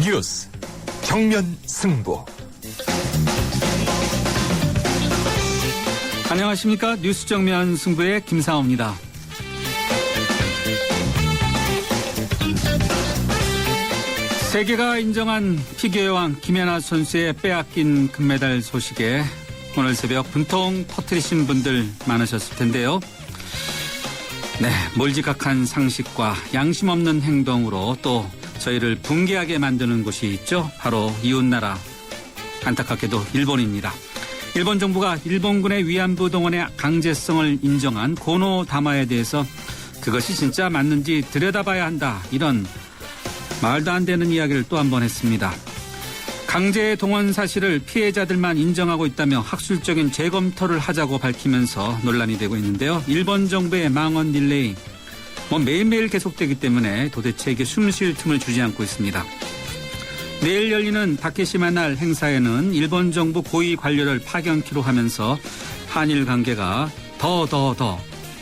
뉴스 정면 승부. 안녕하십니까. 뉴스 정면 승부의 김상호입니다. 세계가 인정한 피겨 여왕 김연아 선수의 빼앗긴 금메달 소식에 오늘 새벽 분통 터뜨리신 분들 많으셨을 텐데요. 네, 몰지각한 상식과 양심 없는 행동으로 또 저희를 붕괴하게 만드는 곳이 있죠. 바로 이웃나라, 안타깝게도 일본입니다. 일본 정부가 일본군의 위안부 동원의 강제성을 인정한 고노 담화에 대해서 그것이 진짜 맞는지 들여다봐야 한다, 이런 말도 안 되는 이야기를 또 한 번 했습니다. 강제 동원 사실을 피해자들만 인정하고 있다며 학술적인 재검토를 하자고 밝히면서 논란이 되고 있는데요. 일본 정부의 망언 딜레이 매일매일 계속되기 때문에 도대체 이게 숨 쉴 틈을 주지 않고 있습니다. 내일 열리는 다케시마 날 행사에는 일본 정부 고위 관료를 파견키로 하면서 한일 관계가 더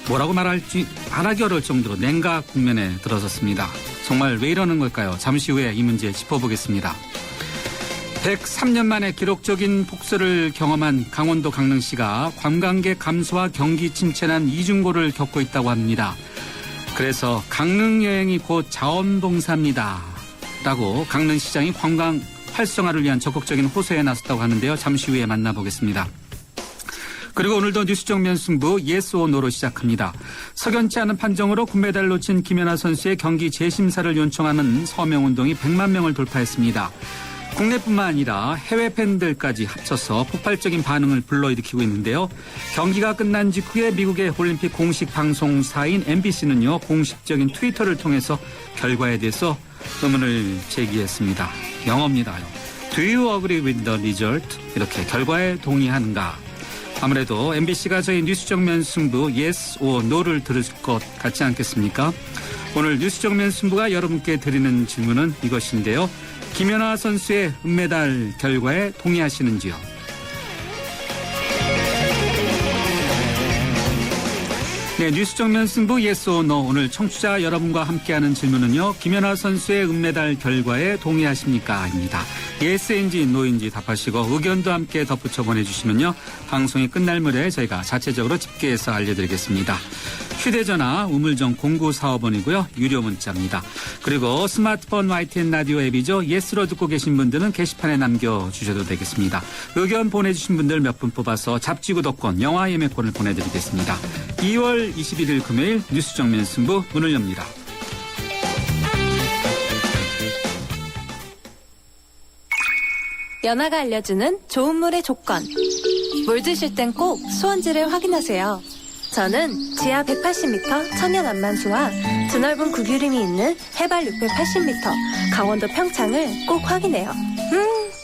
뭐라고 말하기 어려울 정도로 냉각 국면에 들어섰습니다. 정말 왜 이러는 걸까요? 잠시 후에 이 문제 짚어보겠습니다. 103년 만에 기록적인 폭설을 경험한 강원도 강릉시가 관광객 감소와 경기 침체난 이중고를 겪고 있다고 합니다. 그래서 강릉 여행이 곧 자원봉사입니다 라고 강릉시장이 관광 활성화를 위한 적극적인 호소에 나섰다고 하는데요. 잠시 후에 만나보겠습니다. 그리고 오늘도 뉴스 정면 승부 예스 오 노로 시작합니다. 석연치 않은 판정으로 금메달을 놓친 김연아 선수의 경기 재심사를 요청하는 서명운동이 100만 명을 돌파했습니다. 국내뿐만 아니라 해외 팬들까지 합쳐서 폭발적인 반응을 불러일으키고 있는데요. 경기가 끝난 직후에 미국의 올림픽 공식 방송사인 MBC는요, 공식적인 트위터를 통해서 결과에 대해서 의문을 제기했습니다. 영어입니다. Do you agree with the result? 이렇게 결과에 동의하는가? 아무래도 MBC가 저희 뉴스 정면 승부 yes or no를 들을 것 같지 않겠습니까? 오늘 뉴스 정면 승부가 여러분께 드리는 질문은 이것인데요. 김연아 선수의 은메달 결과에 동의하시는지요? 네, 뉴스 정면 승부 yes or no. 오늘 청취자 여러분과 함께하는 질문은요. 김연아 선수의 은메달 결과에 동의하십니까? 입니다. 예스인지 노인지 답하시고 의견도 함께 덧붙여 보내주시면요. 방송이 끝날 무렵에 저희가 자체적으로 집계해서 알려드리겠습니다. 휴대전화 우물정 0945번이고요. 유료 문자입니다. 그리고 스마트폰 YTN 라디오 앱이죠. 예스로 듣고 계신 분들은 게시판에 남겨주셔도 되겠습니다. 의견 보내주신 분들 몇 분 뽑아서 잡지 구독권, 영화 예매권을 보내드리겠습니다. 2월 21일 금요일 뉴스 정면 승부 문을 엽니다. 연아가 알려주는 좋은 물의 조건. 물 드실 땐 꼭 수온지를 확인하세요. 저는 지하 180m 천연 안만수와 드넓은 구규림이 있는 해발 680m 강원도 평창을 꼭 확인해요.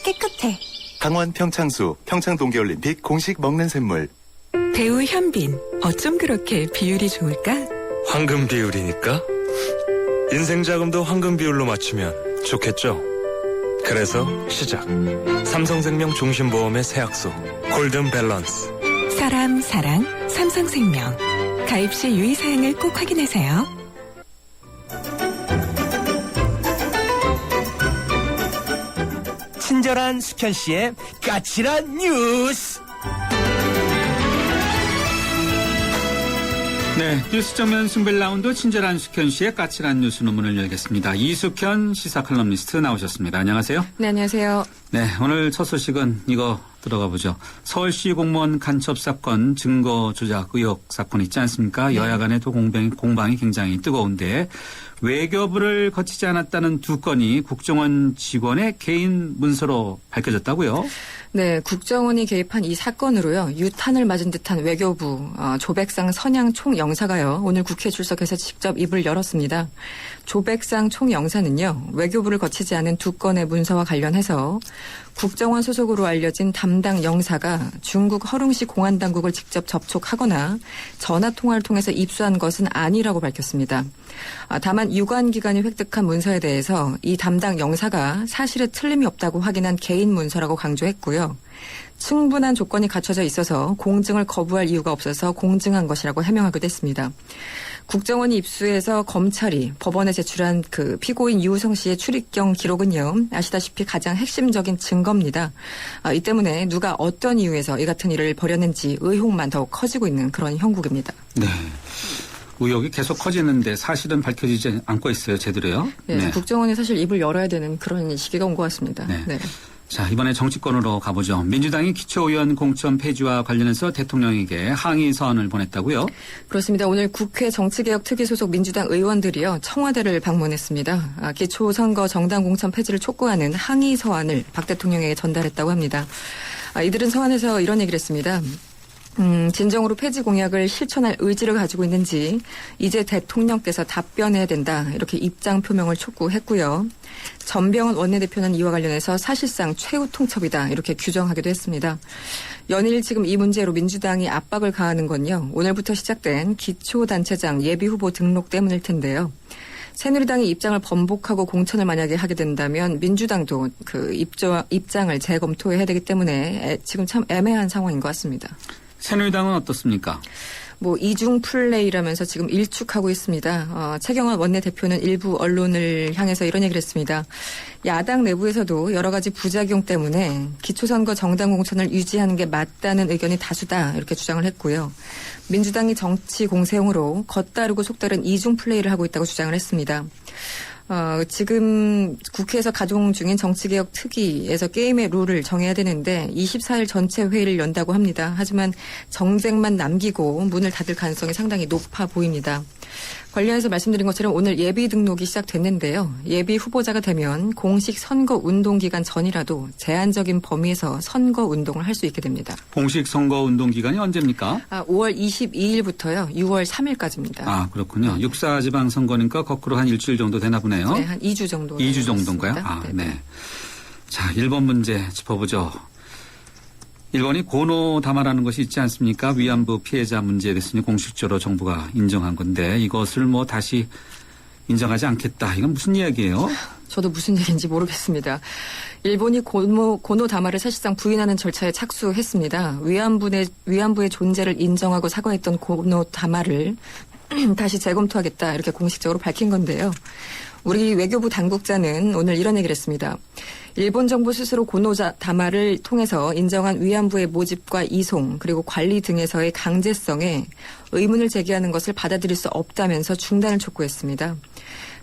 깨끗해. 강원 평창수, 평창동계올림픽 공식 먹는 샘물. 배우 현빈, 어쩜 그렇게 비율이 좋을까? 황금 비율이니까? 인생 자금도 황금 비율로 맞추면 좋겠죠? 그래서 시작. 삼성생명 종신보험의 세약소 골든 밸런스. 사람, 사랑, 삼성생명. 가입 시 유의사항을 꼭 확인하세요. 친절한 수현 씨의 까칠한 뉴스. 네, 뉴스 정면 승부 라운드 친절한 숙현 씨의 까칠한 뉴스 논문을 열겠습니다. 이숙현 시사 칼럼니스트 나오셨습니다. 안녕하세요. 네, 안녕하세요. 네, 오늘 첫 소식은 이거 들어가 보죠. 서울시 공무원 간첩 사건 증거 조작 의혹 사건 있지 않습니까? 네. 여야 간의 또 공방이 굉장히 뜨거운데 외교부를 거치지 않았다는 두 건이 국정원 직원의 개인 문서로 밝혀졌다고요? 네, 국정원이 개입한 이 사건으로요. 유탄을 맞은 듯한 외교부 조백상 선양 총영사가요. 오늘 국회에 출석해서 직접 입을 열었습니다. 조백상 총영사는요. 외교부를 거치지 않은 두 건의 문서와 관련해서 국정원 소속으로 알려진 담당 영사가 중국 허룽시 공안당국을 직접 접촉하거나 전화통화를 통해서 입수한 것은 아니라고 밝혔습니다. 다만 유관기관이 획득한 문서에 대해서 이 담당 영사가 사실에 틀림이 없다고 확인한 개인 문서라고 강조했고요. 충분한 조건이 갖춰져 있어서 공증을 거부할 이유가 없어서 공증한 것이라고 해명하기도 했습니다. 국정원이 입수해서 검찰이 법원에 제출한 그 피고인 유우성 씨의 출입경 기록은요, 아시다시피 가장 핵심적인 증거입니다. 이 때문에 누가 어떤 이유에서 이 같은 일을 벌였는지 의혹만 더욱 커지고 있는 그런 형국입니다. 네. 의혹이 계속 커지는데 사실은 밝혀지지 않고 있어요, 제대로요. 네. 국정원이 사실 입을 열어야 되는 그런 시기가 온 것 같습니다. 네. 네. 자, 이번에 정치권으로 가보죠. 민주당이 기초의원 공천 폐지와 관련해서 대통령에게 항의 서한을 보냈다고요? 그렇습니다. 오늘 국회 정치개혁 특위 소속 민주당 의원들이요, 청와대를 방문했습니다. 기초선거 정당 공천 폐지를 촉구하는 항의 서한을 박 대통령에게 전달했다고 합니다. 이들은 서한에서 이런 얘기를 했습니다. 진정으로 폐지 공약을 실천할 의지를 가지고 있는지 이제 대통령께서 답변해야 된다, 이렇게 입장 표명을 촉구했고요. 전병헌 원내대표는 이와 관련해서 사실상 최후 통첩이다, 이렇게 규정하기도 했습니다. 연일 지금 이 문제로 민주당이 압박을 가하는 건요, 오늘부터 시작된 기초단체장 예비후보 등록 때문일 텐데요. 새누리당이 입장을 번복하고 공천을 만약에 하게 된다면 민주당도 그 입장을 재검토해야 되기 때문에 지금 참 애매한 상황인 것 같습니다. 새누리당은 어떻습니까? 이중 플레이라면서 지금 일축하고 있습니다. 최경환 원내대표는 일부 언론을 향해서 이런 얘기를 했습니다. 야당 내부에서도 여러 가지 부작용 때문에 기초선거 정당 공천을 유지하는 게 맞다는 의견이 다수다, 이렇게 주장을 했고요. 민주당이 정치 공세용으로 겉다르고 속다른 이중 플레이를 하고 있다고 주장을 했습니다. 지금 국회에서 가동 중인 정치개혁 특위에서 게임의 룰을 정해야 되는데 24일 전체 회의를 연다고 합니다. 하지만 정쟁만 남기고 문을 닫을 가능성이 상당히 높아 보입니다. 관련해서 말씀드린 것처럼 오늘 예비 등록이 시작됐는데요. 예비 후보자가 되면 공식 선거 운동 기간 전이라도 제한적인 범위에서 선거 운동을 할 수 있게 됩니다. 공식 선거 운동 기간이 언제입니까? 5월 22일부터요. 6월 3일까지입니다. 그렇군요. 6.4 지방선거니까 거꾸로 한 일주일 정도 되나 보네요. 네, 한 2주 정도. 2주 정도인가요? 네. 자, 일본 문제 짚어보죠. 일본이 고노다마라는 것이 있지 않습니까? 위안부 피해자 문제에 대해서는 공식적으로 정부가 인정한 건데 이것을 다시 인정하지 않겠다. 이건 무슨 이야기예요? 저도 무슨 얘기인지 모르겠습니다. 일본이 고노다마를 사실상 부인하는 절차에 착수했습니다. 위안부의 존재를 인정하고 사과했던 고노다마를 다시 재검토하겠다, 이렇게 공식적으로 밝힌 건데요. 우리 외교부 당국자는 오늘 이런 얘기를 했습니다. 일본 정부 스스로 고노다마를 통해서 인정한 위안부의 모집과 이송 그리고 관리 등에서의 강제성에 의문을 제기하는 것을 받아들일 수 없다면서 중단을 촉구했습니다.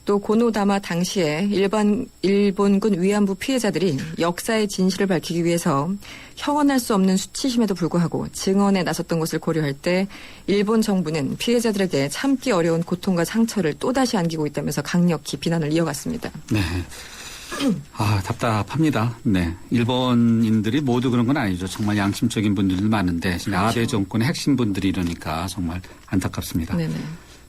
또 고노다마 당시에 일본군 위안부 피해자들이 역사의 진실을 밝히기 위해서 형언할 수 없는 수치심에도 불구하고 증언에 나섰던 것을 고려할 때 일본 정부는 피해자들에게 참기 어려운 고통과 상처를 또다시 안기고 있다면서 강력히 비난을 이어갔습니다. 네. 답답합니다. 네. 일본인들이 모두 그런 건 아니죠. 정말 양심적인 분들도 많은데 지금 그렇죠. 아베 정권의 핵심 분들이 이러니까 정말 안타깝습니다. 네네.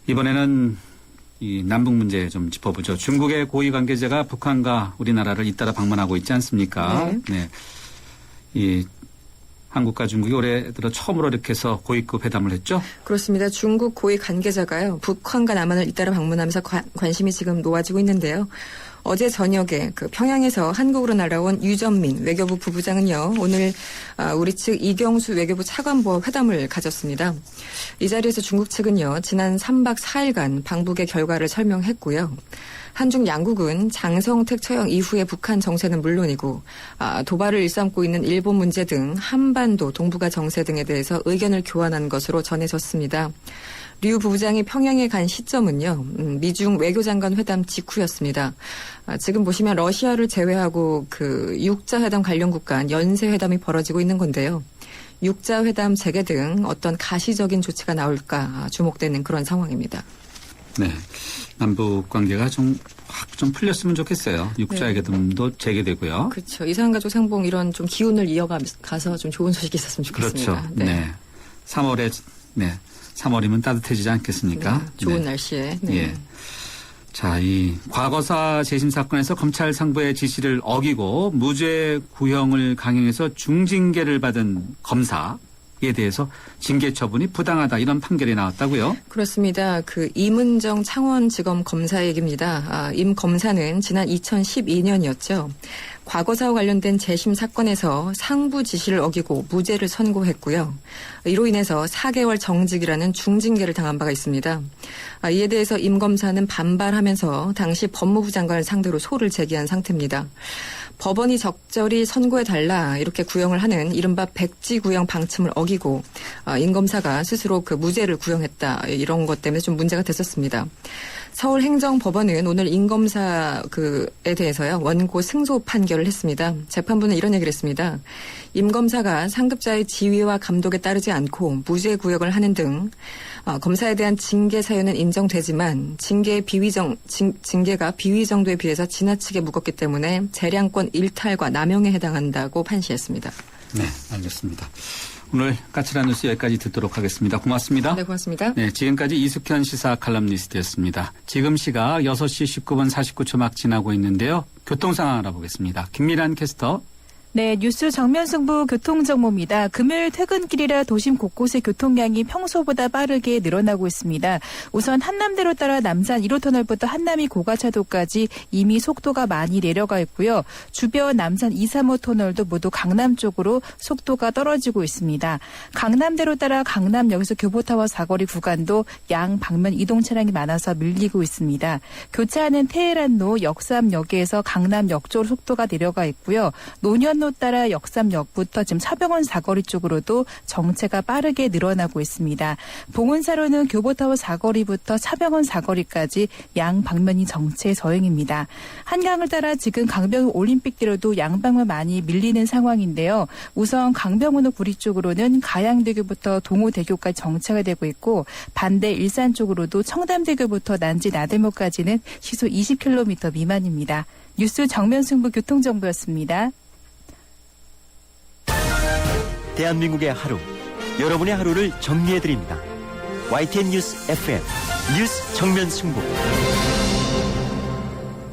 이번에는 이 남북 문제 좀 짚어보죠. 중국의 고위 관계자가 북한과 우리나라를 잇따라 방문하고 있지 않습니까? 네. 이 한국과 중국이 올해 들어 처음으로 이렇게 해서 고위급 회담을 했죠? 그렇습니다. 중국 고위 관계자가요, 북한과 남한을 잇따라 방문하면서 관심이 지금 놓아지고 있는데요. 어제 저녁에 평양에서 한국으로 날아온 유전민 외교부 부부장은요, 오늘 우리 측 이경수 외교부 차관보와 회담을 가졌습니다. 이 자리에서 중국 측은요, 지난 3박 4일간 방북의 결과를 설명했고요. 한중 양국은 장성택 처형 이후의 북한 정세는 물론이고 도발을 일삼고 있는 일본 문제 등 한반도 동북아 정세 등에 대해서 의견을 교환한 것으로 전해졌습니다. 류 부부장이 평양에 간 시점은요, 미중 외교장관 회담 직후였습니다. 지금 보시면 러시아를 제외하고 6자 회담 관련 국가 간 연쇄회담이 벌어지고 있는 건데요. 6자 회담 재개 등 어떤 가시적인 조치가 나올까 주목되는 그런 상황입니다. 네. 남북 관계가 좀 풀렸으면 좋겠어요. 6자 회담도 재개되고요. 그렇죠. 이산가족 상봉 이런 좀 기운을 이어가서 좀 좋은 소식이 있었으면 좋겠습니다. 그렇죠. 네. 3월이면 따뜻해지지 않겠습니까? 네, 좋은 날씨에. 네. 예. 자, 이 과거사 재심 사건에서 검찰 상부의 지시를 어기고 무죄 구형을 강행해서 중징계를 받은 검사 대해서 징계 처분이 부당하다 이런 판결이 나왔다고요? 그렇습니다. 그 임은정 창원지검 검사 얘기입니다. 임 검사는 지난 2012년이었죠. 과거사와 관련된 재심 사건에서 상부 지시를 어기고 무죄를 선고했고요. 이로 인해서 4개월 정직이라는 중징계를 당한 바가 있습니다. 이에 대해서 임 검사는 반발하면서 당시 법무부 장관을 상대로 소를 제기한 상태입니다. 법원이 적절히 선고해달라 이렇게 구형을 하는 이른바 백지구형 방침을 어기고 임 검사가 스스로 그 무죄를 구형했다 이런 것 때문에 좀 문제가 됐었습니다. 서울행정법원은 오늘 임 검사에 대해서요 원고 승소 판결을 했습니다. 재판부는 이런 얘기를 했습니다. 임 검사가 상급자의 지휘와 감독에 따르지 않고 무죄 구형을 하는 등 검사에 대한 징계 사유는 인정되지만 징계가 비위 정도에 비해서 지나치게 무겁기 때문에 재량권 일탈과 남용에 해당한다고 판시했습니다. 네, 알겠습니다. 오늘 까칠한 뉴스 여기까지 듣도록 하겠습니다. 고맙습니다. 네, 고맙습니다. 네, 지금까지 이숙현 시사 칼럼니스트였습니다. 지금 시각 6시 19분 49초 막 지나고 있는데요. 교통 상황 알아보겠습니다. 김미란 캐스터. 네, 뉴스 정면 승부 교통정보입니다. 금요일 퇴근길이라 도심 곳곳의 교통량이 평소보다 빠르게 늘어나고 있습니다. 우선 한남대로 따라 남산 1호터널부터 한남이 고가차도까지 이미 속도가 많이 내려가 있고요. 주변 남산 2, 3호 터널도 모두 강남 쪽으로 속도가 떨어지고 있습니다. 강남대로 따라 강남역에서 교보타워 사거리 구간도 양 방면 이동 차량이 많아서 밀리고 있습니다. 교차하는 테헤란로 역삼역에서 강남역 쪽으로 속도가 내려가 있고요. 노년로 따라 역삼역부터 지금 차병원 사거리 쪽으로도 정체가 빠르게 늘어나고 있습니다. 봉은사로는 교보타워 사거리부터 차병원 사거리까지 양 방면이 정체 서행입니다. 한강을 따라 지금 강변 올림픽대로도 양방면 많이 밀리는 상황인데요. 우선 강변으로 구리 쪽으로는 가양대교부터 동호대교까지 정체가 되고 있고 반대 일산 쪽으로도 청담대교부터 난지 나들목까지는 시속 20km 미만입니다. 뉴스 정면승부 교통정보였습니다. 대한민국의 하루, 여러분의 하루를 정리해드립니다. YTN 뉴스 FM 뉴스 정면 승부.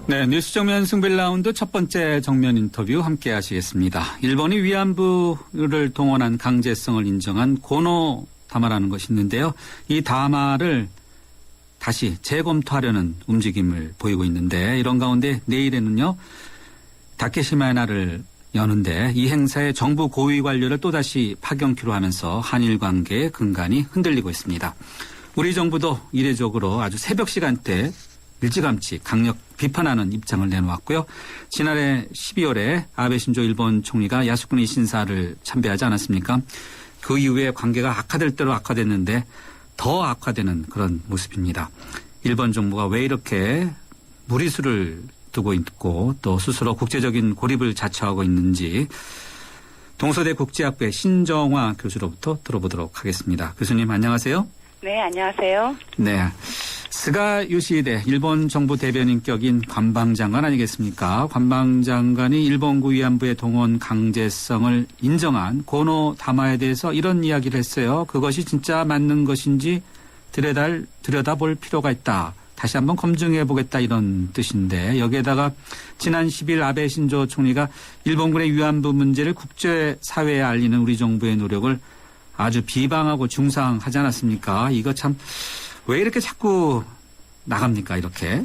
네, 뉴스 정면 승부 1라운드 첫 번째 정면 인터뷰 함께 하시겠습니다. 일본이 위안부를 동원한 강제성을 인정한 고노 다마라는 것이 있는데요. 이 다마를 다시 재검토하려는 움직임을 보이고 있는데 이런 가운데 내일에는요. 다케시마의 날을 여는데 이 행사에 정부 고위 관료를 또다시 파견키로 하면서 한일 관계의 근간이 흔들리고 있습니다. 우리 정부도 이례적으로 아주 새벽 시간대 일찌감치 강력 비판하는 입장을 내놓았고요. 지난해 12월에 아베 신조 일본 총리가 야스쿠니 신사를 참배하지 않았습니까? 그 이후에 관계가 악화될 대로 악화됐는데 더 악화되는 그런 모습입니다. 일본 정부가 왜 이렇게 무리수를 두고 있고 또 스스로 국제적인 고립을 자처하고 있는지 동서대 국제학부의 신정화 교수로부터 들어보도록 하겠습니다. 교수님 안녕하세요. 네, 안녕하세요. 네, 스가 요시히데 일본 정부 대변인격인 관방장관 아니겠습니까? 관방장관이 일본군 위안부의 동원 강제성을 인정한 고노 다마에 대해서 이런 이야기를 했어요. 그것이 진짜 맞는 것인지 들여다볼 필요가 있다. 다시 한번 검증해보겠다 이런 뜻인데 여기에다가 지난 10일 아베 신조 총리가 일본군의 위안부 문제를 국제사회에 알리는 우리 정부의 노력을 아주 비방하고 중상하지 않았습니까? 이거 참 왜 이렇게 자꾸 나갑니까 이렇게?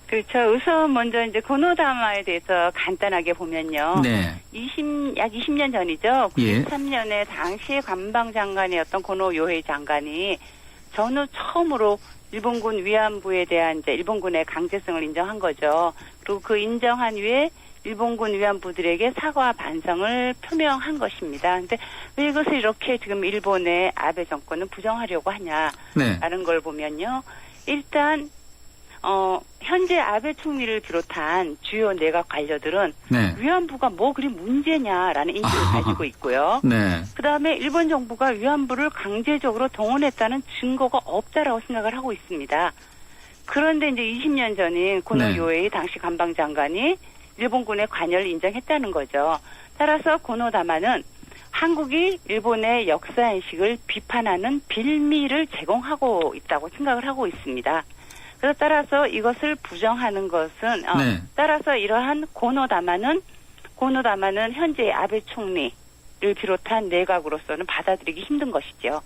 그렇죠. 우선 먼저 이제 고노다마에 대해서 간단하게 보면요. 네. 약 20년 전이죠. 예. 93년에 당시 관방장관이었던 고노 요헤이 장관이 전후 처음으로 일본군 위안부에 대한 이제 일본군의 강제성을 인정한 거죠. 그리고 그 인정한 후에 일본군 위안부들에게 사과 반성을 표명한 것입니다. 그런데 왜 이것을 이렇게 지금 일본의 아베 정권은 부정하려고 하냐라는 걸 보면요. 일단 현재 아베 총리를 비롯한 주요 내각 관료들은 위안부가 뭐 그리 문제냐라는 인식을 가지고 있고요. 그다음에 일본 정부가 위안부를 강제적으로 동원했다는 증거가 없다라고 생각을 하고 있습니다. 그런데 이제 20년 전인 고노 요헤이 당시 관방장관이 일본군의 관여를 인정했다는 거죠. 따라서 고노 다마는 한국이 일본의 역사인식을 비판하는 빌미를 제공하고 있다고 생각을 하고 있습니다. 그래서 따라서 이것을 부정하는 것은 따라서 이러한 고노 다마는 현재 아베 총리 비롯한 내각으로서는 받아들이기 힘든 것이죠.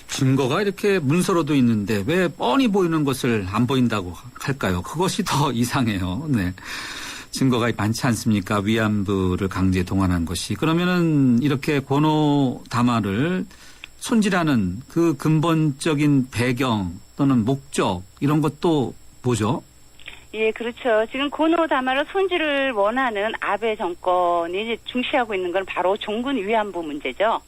증거가 이렇게 문서로도 있는데 왜 뻔히 보이는 것을 안 보인다고 할까요? 그것이 더 이상해요. 네. 증거가 많지 않습니까? 위안부를 강제 동원한 것이. 그러면은 이렇게 권오 담화를 손질하는 그 근본적인 배경 또는 목적 이런 것도 뭐죠? 예, 그렇죠. 지금 권오 담화를 손질을 원하는 아베 정권이 이제 중시하고 있는 건 바로 종군 위안부 문제죠.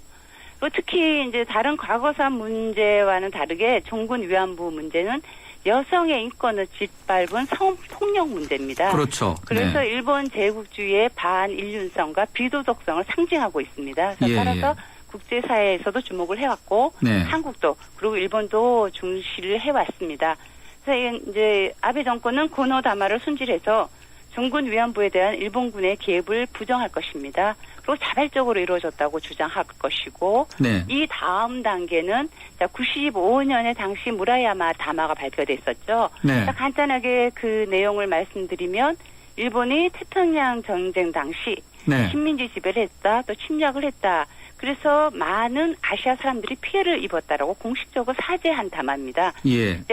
특히 이제 다른 과거사 문제와는 다르게 종군 위안부 문제는 여성의 인권을 짓밟은 성폭력 문제입니다. 그렇죠. 그래서 일본 제국주의의 반인륜성과 비도덕성을 상징하고 있습니다. 그래서 따라서 국제사회에서도 주목을 해왔고 한국도 그리고 일본도 중시를 해왔습니다. 그래서 이제 아베 정권은 권오 담화를 손질해서 종군 위안부에 대한 일본군의 개입을 부정할 것입니다. 그리고 자발적으로 이루어졌다고 주장할 것이고 이 다음 단계는 95년에 당시 무라야마 담화가 발표됐었죠. 간단하게 그 내용을 말씀드리면 일본이 태평양 전쟁 당시 식민지 지배를 했다, 또 침략을 했다. 그래서 많은 아시아 사람들이 피해를 입었다라고 공식적으로 사죄한 담화입니다.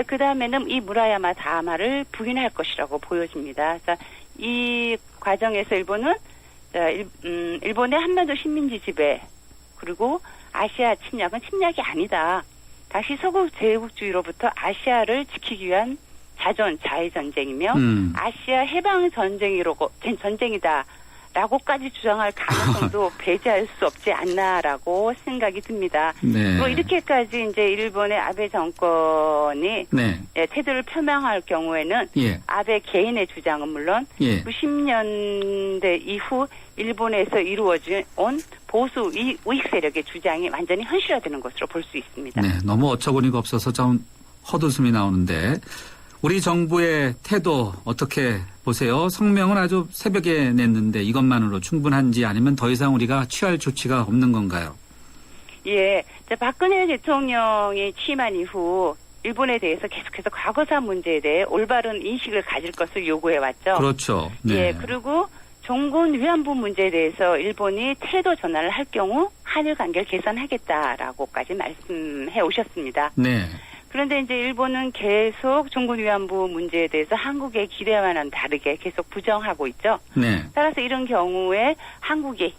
그 다음에는 이 무라야마 담화를 부인할 것이라고 보여집니다. 그래서 이 과정에서 일본은 일본의 한반도 식민지 지배 그리고 아시아 침략은 침략이 아니다. 다시 서구 제국주의로부터 아시아를 지키기 위한 자해 전쟁이며 아시아 해방 전쟁이다. 라고까지 주장할 가능성도 배제할 수 없지 않나라고 생각이 듭니다. 뭐 이렇게까지 이제 일본의 아베 정권이 태도를 표명할 경우에는 아베 개인의 주장은 물론 90년대 이후 일본에서 이루어진 보수 우익 세력의 주장이 완전히 현실화되는 것으로 볼 수 있습니다. 너무 어처구니가 없어서 좀 헛웃음이 나오는데 우리 정부의 태도 어떻게 보세요? 성명은 아주 새벽에 냈는데 이것만으로 충분한지 아니면 더 이상 우리가 취할 조치가 없는 건가요? 예, 박근혜 대통령이 취임한 이후 일본에 대해서 계속해서 과거사 문제에 대해 올바른 인식을 가질 것을 요구해왔죠. 그렇죠. 그리고 종군 위안부 문제에 대해서 일본이 태도 전환을 할 경우 한일 관계를 개선하겠다라고까지 말씀해 오셨습니다. 그런데 이제 일본은 계속 종군 위안부 문제에 대해서 한국의 기대와는 다르게 계속 부정하고 있죠. 따라서 이런 경우에 한국이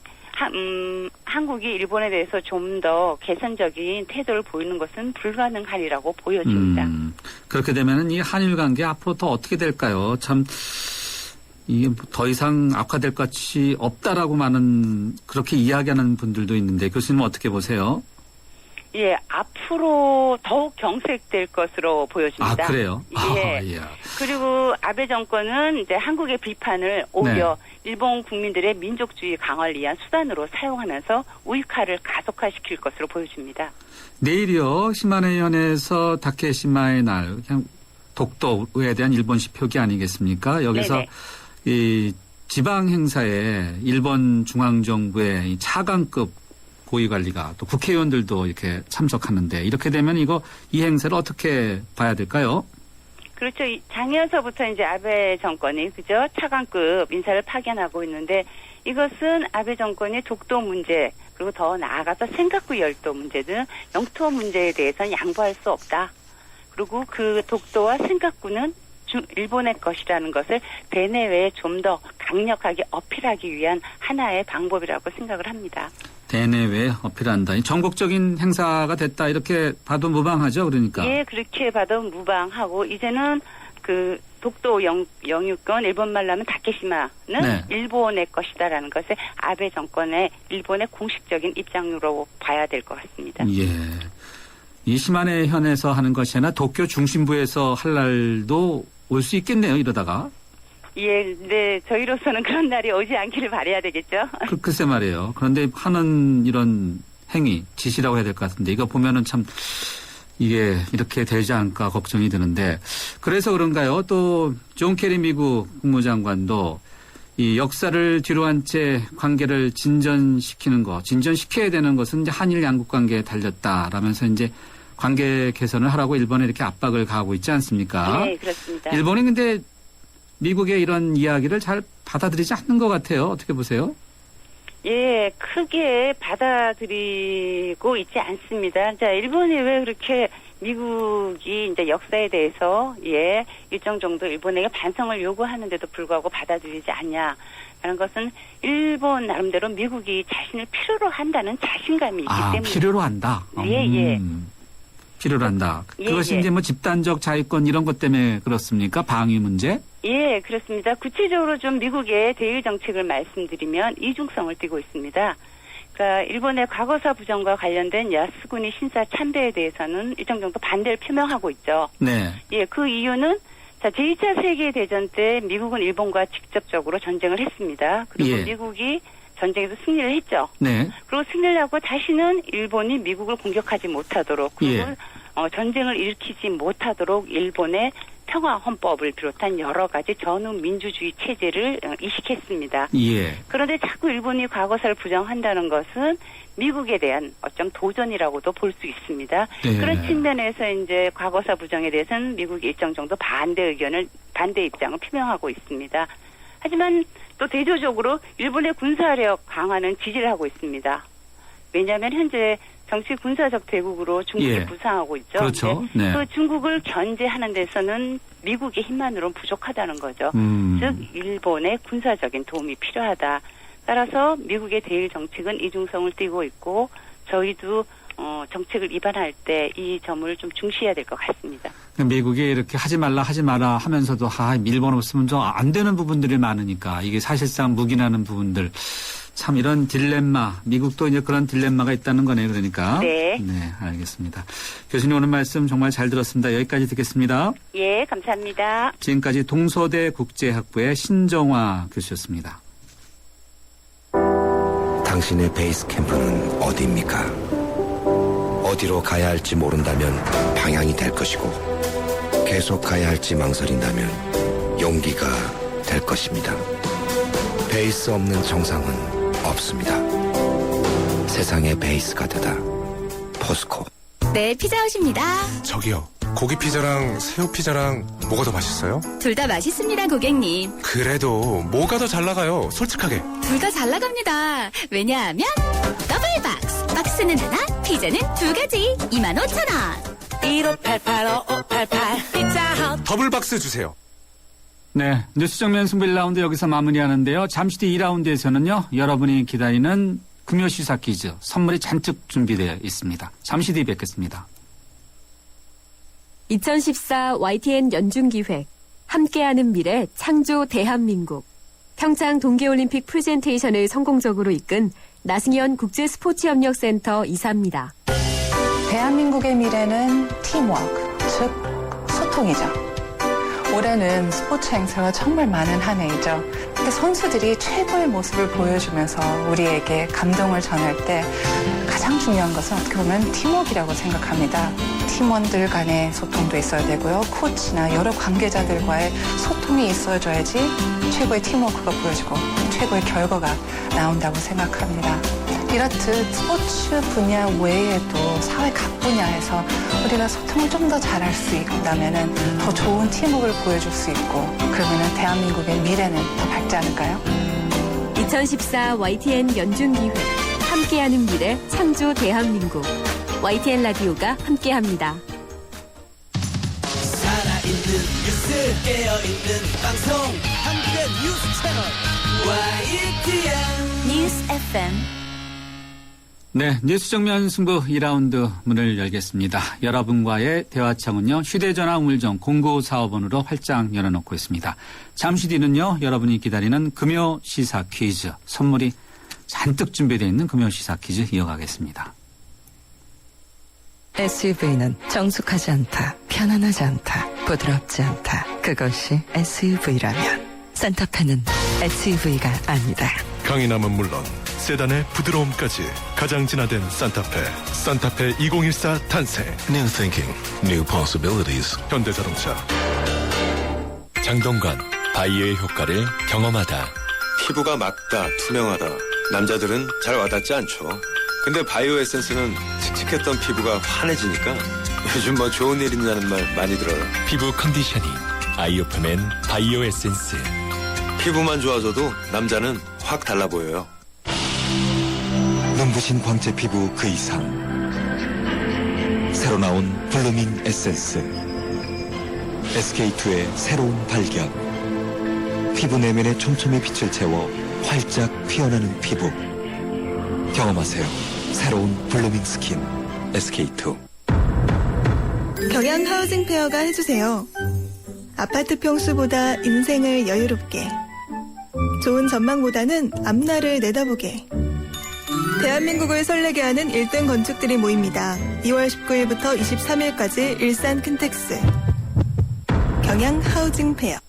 일본에 대해서 좀 더 개선적인 태도를 보이는 것은 불가능하리라고 보여집니다. 그렇게 되면은 이 한일 관계 앞으로 더 어떻게 될까요? 참 이게 더 이상 악화될 것이 없다라고 그렇게 이야기하는 분들도 있는데 교수님은 어떻게 보세요? 예, 앞으로 더욱 경색될 것으로 보여집니다. 아, 그래요? 그리고 아베 정권은 이제 한국의 비판을 오히려 일본 국민들의 민족주의 강화를 위한 수단으로 사용하면서 우익화를 가속화시킬 것으로 보여집니다. 내일이요, 시마네현에서 다케시마의 날, 그냥 독도에 대한 일본식 표기 아니겠습니까? 여기서 이 지방 행사에 일본 중앙정부의 이 차관급 고위관리가 또 국회의원들도 이렇게 참석하는데 이렇게 되면 이 행사를 어떻게 봐야 될까요? 그렇죠. 작년서부터 이제 아베 정권이 차관급 인사를 파견하고 있는데 이것은 아베 정권이 독도 문제 그리고 더 나아가서 센카쿠 열도 문제 등 영토 문제에 대해서는 양보할 수 없다. 그리고 그 독도와 센카쿠는 일본의 것이라는 것을 대내외에 좀 더 강력하게 어필하기 위한 하나의 방법이라고 생각을 합니다. 대내외에 어필한다. 전국적인 행사가 됐다 이렇게 봐도 무방하죠, 그러니까. 예, 그렇게 봐도 무방하고 이제는 그 독도 영유권 일본말로 하면 다케시마는 일본의 것이다라는 것을 아베 정권의 일본의 공식적인 입장으로 봐야 될 것 같습니다. 이 시마네현에서 하는 것이 아니라 도쿄 중심부에서 할 날도 올 수 있겠네요, 이러다가. 네, 저희로서는 그런 날이 오지 않기를 바라야 되겠죠. 글쎄 말이에요. 그런데 하는 이런 행위, 지시라고 해야 될 것 같은데 이거 보면은 참 이게 이렇게 되지 않을까 걱정이 드는데 그래서 그런가요? 또 존 케리 미국 국무장관도 이 역사를 뒤로 한 채 관계를 진전시켜야 되는 것은 이제 한일 양국 관계에 달렸다라면서 이제 관계 개선을 하라고 일본에 이렇게 압박을 가하고 있지 않습니까? 네, 그렇습니다. 일본이 근데 미국의 이런 이야기를 잘 받아들이지 않는 것 같아요. 어떻게 보세요? 예, 크게 받아들이고 있지 않습니다. 자, 일본이 왜 그렇게 미국이 이제 역사에 대해서 일정 정도 일본에게 반성을 요구하는데도 불구하고 받아들이지 않냐라는 것은 일본 나름대로 미국이 자신을 필요로 한다는 자신감이 있기 때문에. 필요로 한다. 예. 필요로 한다. 그것이 예. 이제 뭐 집단적 자위권 이런 것 때문에 그렇습니까? 방위 문제? 예, 그렇습니다. 구체적으로 좀 미국의 대일 정책을 말씀드리면 이중성을 띠고 있습니다. 그러니까 일본의 과거사 부정과 관련된 야스쿠니 신사 참배에 대해서는 일정 정도 반대를 표명하고 있죠. 네. 예, 그 이유는 자, 제2차 세계대전 때 미국은 일본과 직접적으로 전쟁을 했습니다. 그리고 미국이 전쟁에서 승리를 했죠. 네. 그리고 승리를 하고 다시는 일본이 미국을 공격하지 못하도록 그리고 전쟁을 일으키지 못하도록 일본의 평화 헌법을 비롯한 여러 가지 전후 민주주의 체제를 이식했습니다. 예. 그런데 자꾸 일본이 과거사를 부정한다는 것은 미국에 대한 어쩜 도전이라고도 볼 수 있습니다. 네. 그런 측면에서 이제 과거사 부정에 대해서는 미국이 일정 정도 반대 입장을 표명하고 있습니다. 하지만 또 대조적으로 일본의 군사력 강화는 지지를 하고 있습니다. 왜냐하면 현재 정치 군사적 대국으로 중국이 부상하고 있죠. 그렇죠. 네. 그 중국을 견제하는 데서는 미국의 힘만으로는 부족하다는 거죠. 즉 일본의 군사적인 도움이 필요하다. 따라서 미국의 대일 정책은 이중성을 띠고 있고 저희도 정책을 입안할 때 이 점을 좀 중시해야 될 것 같습니다. 미국이 이렇게 하지 말라 하지 마라 하면서도 일본 없으면 좀 안 되는 부분들이 많으니까 이게 사실상 묵인하는 부분들 참 이런 딜레마 미국도 이제 그런 딜레마가 있다는 거네요. 그러니까. 네. 네, 알겠습니다. 교수님 오늘 말씀 정말 잘 들었습니다. 여기까지 듣겠습니다. 예, 감사합니다. 지금까지 동서대 국제학부의 신정화 교수였습니다. 당신의 베이스 캠프는 어디입니까? 어디로 가야 할지 모른다면 방향이 될 것이고 계속 가야 할지 망설인다면 용기가 될 것입니다. 베이스 없는 정상은 없습니다. 세상의 베이스가 되다. 포스코. 네, 피자헛입니다. 저기요, 고기 피자랑 새우 피자랑 뭐가 더 맛있어요? 둘 다 맛있습니다, 고객님. 그래도 뭐가 더 잘 나가요? 솔직하게. 둘 다 잘 나갑니다. 왜냐하면 더블 박스. 박스는 하나, 피자는 두 가지. 25,000원. 1588-5588 피자헛. 더블 박스 주세요. 네, 뉴스 정면 승부 1라운드 여기서 마무리하는데요. 잠시 뒤 2라운드에서는요. 여러분이 기다리는 금요 시사 퀴즈 선물이 잔뜩 준비되어 있습니다. 잠시 뒤 뵙겠습니다. 2014 YTN 연중기획 함께하는 미래 창조 대한민국 평창 동계올림픽 프레젠테이션을 성공적으로 이끈 나승현 국제스포츠협력센터 이사입니다. 대한민국의 미래는 팀워크, 즉 소통이죠. 올해는 스포츠 행사가 정말 많은 한 해이죠. 근데 선수들이 최고의 모습을 보여주면서 우리에게 감동을 전할 때 가장 중요한 것은 어떻게 보면 팀워크라고 생각합니다. 팀원들 간의 소통도 있어야 되고요. 코치나 여러 관계자들과의 소통이 있어줘야지 최고의 팀워크가 보여지고 최고의 결과가 나온다고 생각합니다. 이렇듯 스포츠 분야 외에도 사회 각 분야에서 우리가 소통을 좀 더 잘할 수 있다면 더 좋은 팀워크를 보여줄 수 있고 그러면 대한민국의 미래는 더 밝지 않을까요? 2014 YTN 연중기획 함께하는 미래 창조 대한민국 YTN 라디오가 함께합니다. 살아있는 뉴스 깨어있는 방송 한국의 뉴스 채널 YTN 뉴스 FM. 네, 뉴스 정면 승부 2라운드 문을 열겠습니다. 여러분과의 대화창은요. 휴대전화 우물정 0945번으로 활짝 열어놓고 있습니다. 잠시 뒤는요. 여러분이 기다리는 금요 시사 퀴즈 선물이 잔뜩 준비되어 있는 금요 시사 퀴즈 이어가겠습니다. SUV는 정숙하지 않다, 편안하지 않다, 부드럽지 않다. 그것이 SUV라면 산타페는 SUV가 아니다. 강인함은 물론 세단의 부드러움까지 가장 진화된 산타페 2014 탄생. New thinking, new possibilities. 현대자동차. 장동건, 바이오의 효과를 경험하다. 피부가 맑다, 투명하다. 남자들은 잘 와닿지 않죠. 근데 바이오 에센스는 칙칙했던 피부가 환해지니까 요즘 뭐 좋은 일 있냐는 말 많이 들어요. 피부 컨디셔닝, 아이오프맨 바이오 에센스. 피부만 좋아져도 남자는 확 달라 보여요. 눈부신 광채 피부 그 이상. 새로 나온 블루밍 에센스. SK2의 새로운 발견. 피부 내면의 촘촘히 빛을 채워 활짝 피어나는 피부. 경험하세요. 새로운 블루밍 스킨 SK2. 경양 하우징 페어가 해주세요. 아파트 평수보다 인생을 여유롭게. 좋은 전망보다는 앞날을 내다보게. 대한민국을 설레게 하는 1등 건축들이 모입니다. 2월 19일부터 23일까지 일산 킨텍스. 경양 하우징 페어.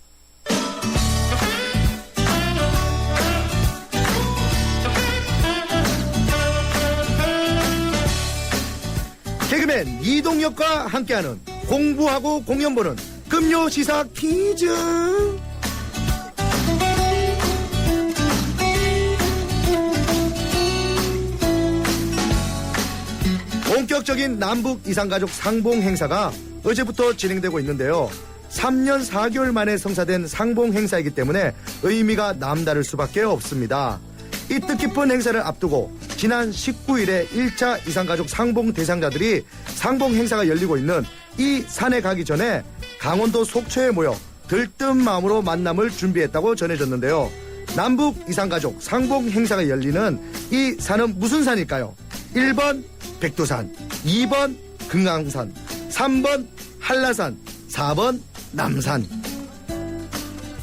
개그맨 이동혁과 함께하는 공부하고 공연 보는 금요 시사 퀴즈. 본격적인 남북 이산가족 상봉 행사가 어제부터 진행되고 있는데요. 3년 4개월 만에 성사된 상봉 행사이기 때문에 의미가 남다를 수밖에 없습니다. 이 뜻깊은 행사를 앞두고 지난 19일에 1차 이산가족 상봉 대상자들이 상봉 행사가 열리고 있는 이 산에 가기 전에 강원도 속초에 모여 들뜬 마음으로 만남을 준비했다고 전해졌는데요. 남북 이산가족 상봉 행사가 열리는 이 산은 무슨 산일까요? 1번 백두산, 2번 금강산, 3번 한라산, 4번 남산.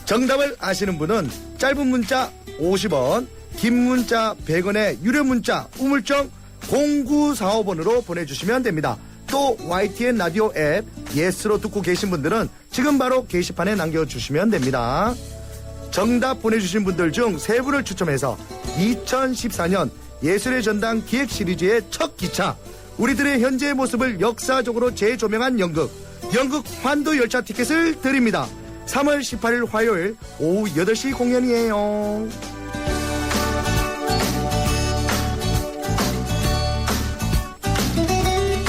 정답을 아시는 분은 짧은 문자 50원, 긴 문자 100원의 유료 문자 우물정 0945번으로 보내주시면 됩니다. 또 YTN 라디오 앱 예스로 듣고 계신 분들은 지금 바로 게시판에 남겨주시면 됩니다. 정답 보내주신 분들 중 3분을 추첨해서 2014년 예술의 전당 기획 시리즈의 첫 기차, 우리들의 현재의 모습을 역사적으로 재조명한 연극 환도 열차 티켓을 드립니다. 3월 18일 화요일 오후 8시 공연이에요.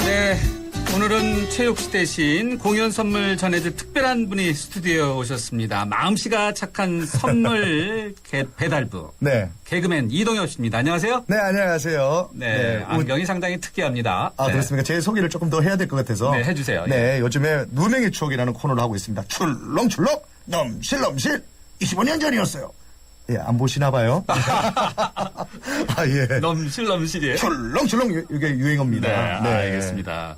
네, 오늘은 최욱 씨 대신 공연 선물 전해줄 특별한 분이 스튜디오에 오셨습니다. 마음씨가 착한 선물 배달부. 네. 개그맨 이동혁 씨입니다. 안녕하세요. 네, 안녕하세요. 네, 안경이 상당히 특이합니다. 아, 네. 그렇습니까? 제 소개를 조금 더 해야 될 것 같아서. 네, 해주세요. 네, 요즘에 누명의 추억이라는 코너를 하고 있습니다. 출렁출렁, 넘실넘실, 25년 전이었어요. 예, 안 보시나 봐요. 아, 예. 넘실넘실이에요. 출렁출렁, 이게 유행어입니다. 네, 알겠습니다.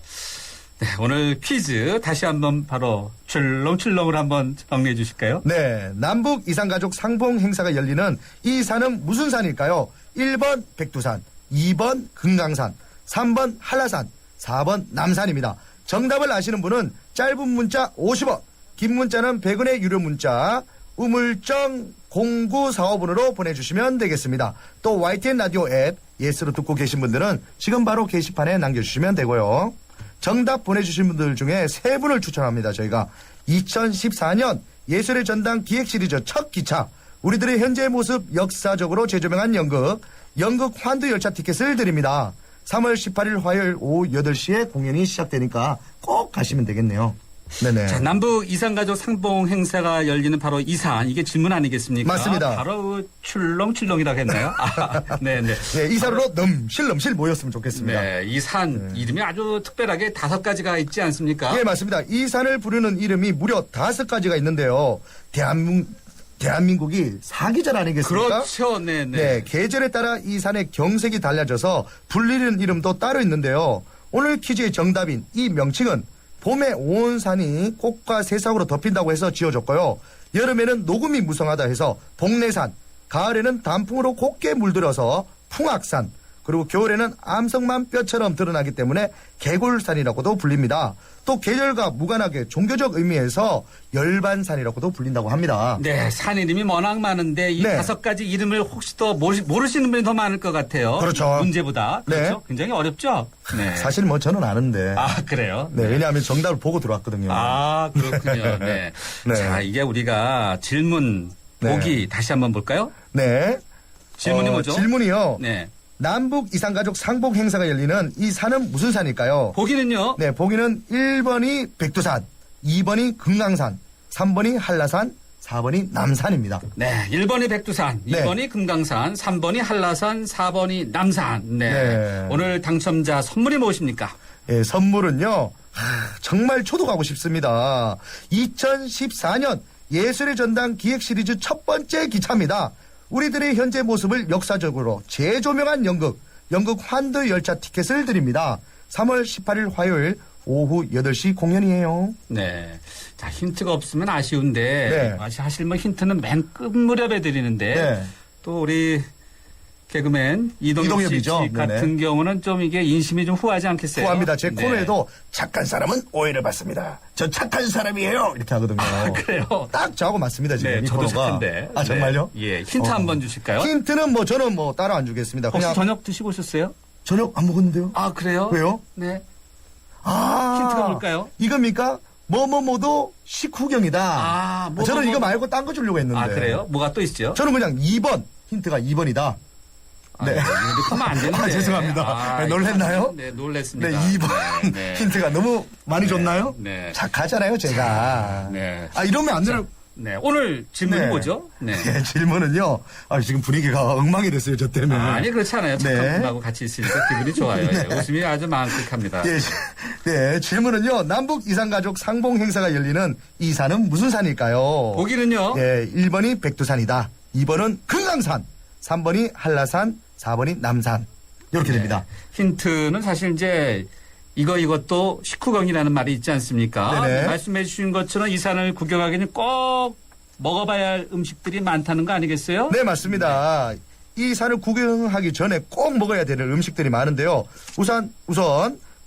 네, 오늘 퀴즈 다시 한번 바로 출렁출렁을 한번 정리해 주실까요? 네, 남북 이산가족 상봉 행사가 열리는 이 산은 무슨 산일까요? 1번 백두산, 2번 금강산, 3번 한라산, 4번 남산입니다. 정답을 아시는 분은 짧은 문자 50원, 긴 문자는 100원의 유료 문자 우물정 0945번으로 보내주시면 되겠습니다. 또 YTN 라디오 앱 예스로 듣고 계신 분들은 지금 바로 게시판에 남겨주시면 되고요. 정답 보내주신 분들 중에 3분을 추천합니다. 저희가 2014년 예술의 전당 기획 시리즈 첫 기차, 우리들의 현재의 모습 역사적으로 재조명한 연극 환도 열차 티켓을 드립니다. 3월 18일 화요일 오후 8시에 공연이 시작되니까 꼭 가시면 되겠네요. 네네. 자, 남북 이산가족 상봉 행사가 열리는 바로 이 산, 이게 질문 아니겠습니까? 맞습니다. 바로 출렁출렁이라고 했나요? 네네. 네, 이 산으로 넘실넘실 모였으면 좋겠습니다. 네, 이 산 이름이 아주 특별하게 5가지가 있지 않습니까? 네, 맞습니다. 이 산을 부르는 이름이 무려 5가지가 있는데요. 대한민국이 사계절 아니겠습니까? 그렇죠. 네네. 네, 계절에 따라 이 산의 경색이 달라져서 불리는 이름도 따로 있는데요. 오늘 퀴즈의 정답인 이 명칭은 봄에 온 산이 꽃과 새싹으로 덮인다고 해서 지어졌고요. 여름에는 녹음이 무성하다 해서 복내산, 가을에는 단풍으로 곱게 물들어서 풍악산, 그리고 겨울에는 암석만 뼈처럼 드러나기 때문에 개굴산이라고도 불립니다. 또 계절과 무관하게 종교적 의미에서 열반산이라고도 불린다고 합니다. 네, 산 이름이 워낙 많은데 이 5가지 이름을 혹시 더 모르시는 분이 더 많을 것 같아요. 그렇죠. 문제보다. 그렇죠. 네. 굉장히 어렵죠. 네. 사실 뭐 저는 아는데. 아, 그래요? 네, 왜냐하면 정답을 보고 들어왔거든요. 아, 그렇군요. 네. 네. 자, 이게 우리가 질문 보기 다시 한번 볼까요? 네. 질문이 뭐죠? 질문이요. 네. 남북 이산가족 상봉 행사가 열리는 이 산은 무슨 산일까요? 보기는요? 네, 보기는 1번이 백두산, 2번이 금강산, 3번이 한라산, 4번이 남산입니다. 네, 1번이 백두산, 네. 2번이 금강산, 3번이 한라산, 4번이 남산. 네. 네. 오늘 당첨자 선물이 무엇입니까? 예, 선물은요. 정말 저도 가고 싶습니다. 2014년 예술의 전당 기획 시리즈 첫 번째 기차입니다. 우리들의 현재 모습을 역사적으로 재조명한 연극 환도 열차 티켓을 드립니다. 3월 18일 화요일 오후 8시 공연이에요. 네. 자, 힌트가 없으면 아쉬운데, 네. 사실 뭐 힌트는 맨 끝 무렵에 드리는데, 네. 또 우리 개그맨 이동엽 씨 이동엽이죠. 같은 경우는 좀 이게 인심이 좀 후하지 않겠어요? 후합니다. 제 네. 코너에도 착한 사람은 오해를 받습니다. 저 착한 사람이에요. 이렇게 하거든요. 그래요? 딱 저하고 맞습니다. 지금 네, 이 저도 코너가. 착한데. 아, 정말요? 네. 예, 힌트 한번 주실까요? 힌트는 뭐 저는 뭐 따로 안 주겠습니다. 혹시 그냥 저녁 드시고 오셨어요? 저녁 안 먹었는데요. 아, 그래요? 왜요? 네. 아, 힌트가 뭘까요? 이겁니까? 뭐뭐뭐도 식후경이다. 아, 뭐, 저는 뭐, 이거 뭐. 말고 딴 거 주려고 했는데. 아, 그래요? 뭐가 또 있죠? 저는 그냥 2번. 힌트가 2번이다. 네. 이렇게 하면 안 되는데. 아, 죄송합니다. 놀랬나요? 네, 놀랬습니다. 네, 2번 네. 힌트가 너무 많이 줬나요? 네. 착하잖아요, 제가. 네. 아, 이러면 안 되는. 네. 오늘 질문이 네. 뭐죠? 네. 네, 질문은요. 아, 지금 분위기가 엉망이 됐어요, 저 때문에. 아니, 그렇지 않아요. 착한 네. 분하고 같이 있으니까 기분이 좋아요. 네. 예, 웃음이 아주 만끽합니다. 예, 네, 질문은요. 남북 이산가족 상봉 행사가 열리는 이 산은 무슨 산일까요? 보기는요. 예, 1번이 백두산이다. 2번은 금강산. 3번이 한라산. 4번이 남산. 이렇게 됩니다. 힌트는 사실 이제 이것도 식후경이라는 말이 있지 않습니까? 네네. 말씀해 주신 것처럼 이 산을 구경하기는 꼭 먹어봐야 할 음식들이 많다는 거 아니겠어요? 네, 맞습니다. 이 산을 구경하기 전에 꼭 먹어야 되는 음식들이 많은데요. 우선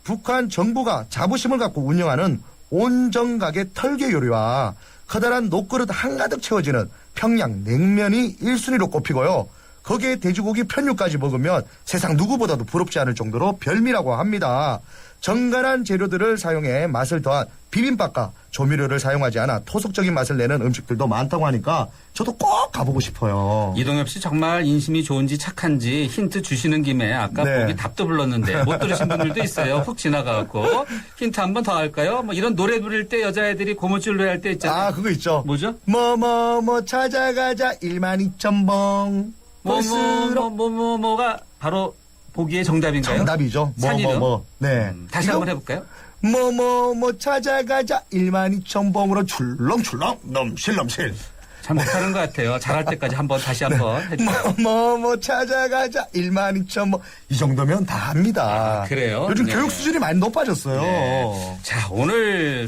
북한 정부가 자부심을 갖고 운영하는 온정각의 털개 요리와 커다란 녹그릇 한가득 채워지는 평양 냉면이 1순위로 꼽히고요. 거기에 돼지고기 편육까지 먹으면 세상 누구보다도 부럽지 않을 정도로 별미라고 합니다. 정갈한 재료들을 사용해 맛을 더한 비빔밥과 조미료를 사용하지 않아 토속적인 맛을 내는 음식들도 많다고 하니까 저도 꼭 가보고 싶어요. 이동엽 씨 정말 인심이 좋은지 착한지 힌트 주시는 김에 아까 네. 보기 답도 불렀는데 못 들으신 분들도 있어요. 훅 지나가고 힌트 한 번 더 할까요? 뭐 이런 노래 부를 때 여자애들이 고무줄 노래 할 때 있잖아요. 아, 그거 있죠. 뭐죠? 뭐뭐뭐 찾아가자 12,000봉. 뭐가 바로 보기의 정답인가요? 정답이죠. 산이죠? 네. 다시 한번 해볼까요? 뭐뭐뭐 찾아가자 12,000봉으로 출렁출렁 넘실넘실. 잘 못하는 것 같아요. 잘할 때까지 다시 한번 해주세요. 뭐뭐 찾아가자 12,000봉. 이 정도면 다 합니다. 아, 그래요? 요즘 네. 교육 수준이 많이 높아졌어요. 네. 자, 오늘